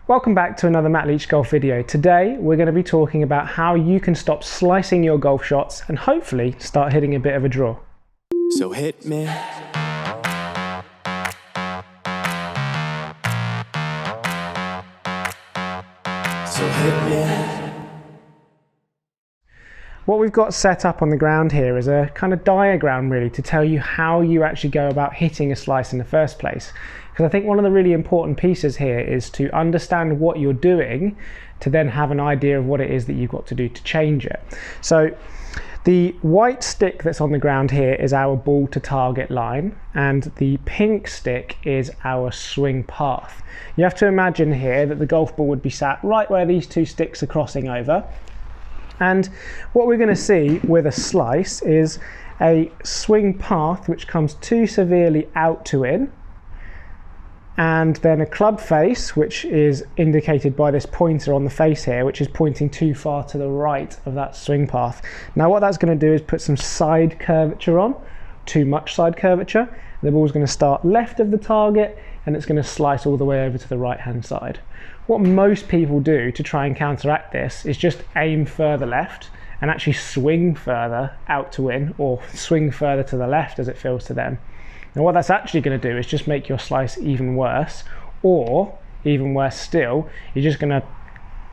Welcome back to another Matt Leach golf video. Today we're going to be talking about how you can stop slicing your golf shots and hopefully start hitting a bit of a draw. So hit me. So hit me. What we've got set up on the ground here is a kind of diagram really to tell you how you actually go about hitting a slice in the first place. Because I think one of the really important pieces here is to understand what you're doing to then have an idea of what it is that you've got to do to change it. So the white stick that's on the ground here is our ball to target line, and the pink stick is our swing path. You have to imagine here that the golf ball would be sat right where these two sticks are crossing over. And what we're going to see with a slice is a swing path which comes too severely out to in, and then a club face which is indicated by this pointer on the face here, which is pointing too far to the right of that swing path. Now what that's going to do is put some side curvature on, too much side curvature. The ball's going to start left of the target and it's going to slice all the way over to the right hand side. What most people do to try and counteract this is just aim further left and actually swing further out to in, or swing further to the left as it feels to them. Now what that's actually going to do is just make your slice even worse, or even worse still, you're just going to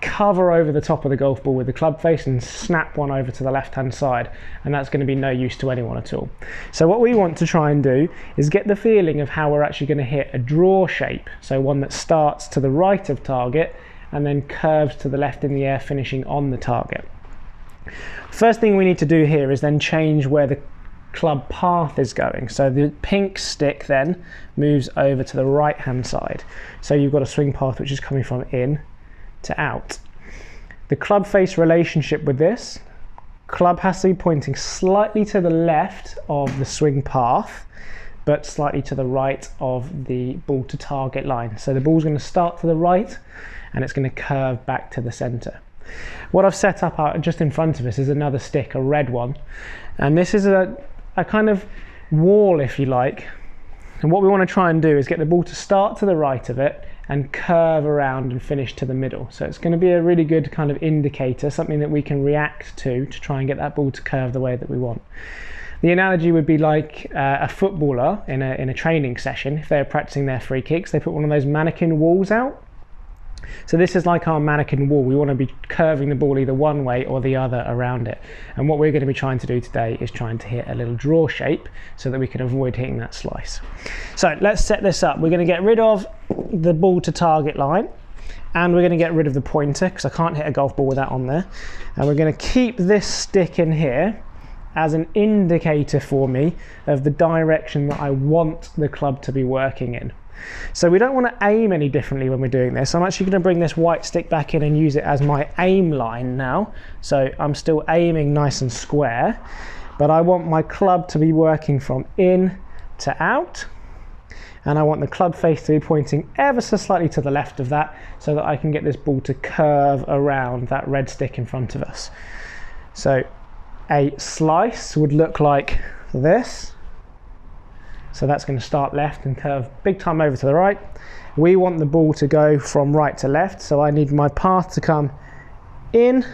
cover over the top of the golf ball with the club face and snap one over to the left hand side, and that's going to be no use to anyone at all. So what we want to try and do is get the feeling of how we're actually going to hit a draw shape, so one that starts to the right of target and then curves to the left in the air, finishing on the target. First thing we need to do here is then change where the club path is going. So the pink stick then moves over to the right hand side, so you've got a swing path which is coming from in to out. The club face relationship with this club has to be pointing slightly to the left of the swing path but slightly to the right of the ball to target line. So the ball's going to start to the right and it's going to curve back to the center. What I've set up out just in front of us is another stick, a red one, and this is a kind of wall, if you like, and what we want to try and do is get the ball to start to the right of it and curve around and finish to the middle. So it's going to be a really good kind of indicator, something that we can react to try and get that ball to curve the way that we want. The analogy would be like a footballer in a training session. If they're practicing their free kicks, they put one of those mannequin walls out. So this is like our mannequin wall. We want to be curving the ball either one way or the other around it. And what we're going to be trying to do today is trying to hit a little draw shape so that we can avoid hitting that slice. So let's set this up. We're going to get rid of the ball to target line, and we're going to get rid of the pointer because I can't hit a golf ball with that on there. And we're going to keep this stick in here as an indicator for me of the direction that I want the club to be working in. So we don't want to aim any differently when we're doing this. I'm actually going to bring this white stick back in and use it as my aim line now. So I'm still aiming nice and square, but I want my club to be working from in to out, and I want the club face to be pointing ever so slightly to the left of that so that I can get this ball to curve around that red stick in front of us. So a slice would look like this. So that's going to start left and curve big time over to the right. We want the ball to go from right to left, so I need my path to come in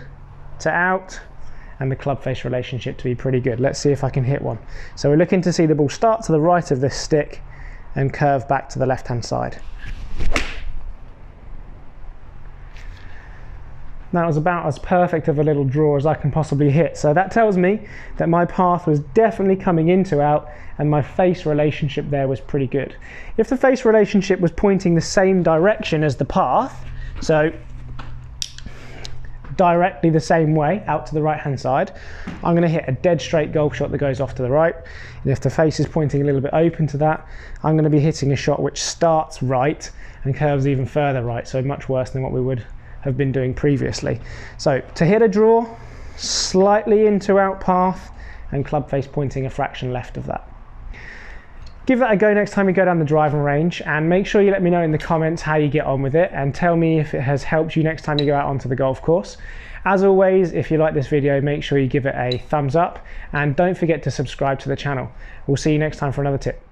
to out and the club face relationship to be pretty good. Let's see if I can hit one. So we're looking to see the ball start to the right of this stick and curve back to the left hand side. That was about as perfect of a little draw as I can possibly hit. So that tells me that my path was definitely coming into out and my face relationship there was pretty good. If the face relationship was pointing the same direction as the path, so directly the same way out to the right hand side, I'm going to hit a dead straight golf shot that goes off to the right. And if the face is pointing a little bit open to that, I'm going to be hitting a shot which starts right and curves even further right, so much worse than what we would have been doing previously. So to hit a draw, slightly into out path and club face pointing a fraction left of that. Give that a go next time you go down the driving range, and make sure you let me know in the comments how you get on with it and tell me if it has helped you next time you go out onto the golf course. As always, if you like this video, make sure you give it a thumbs up and don't forget to subscribe to the channel. We'll see you next time for another tip.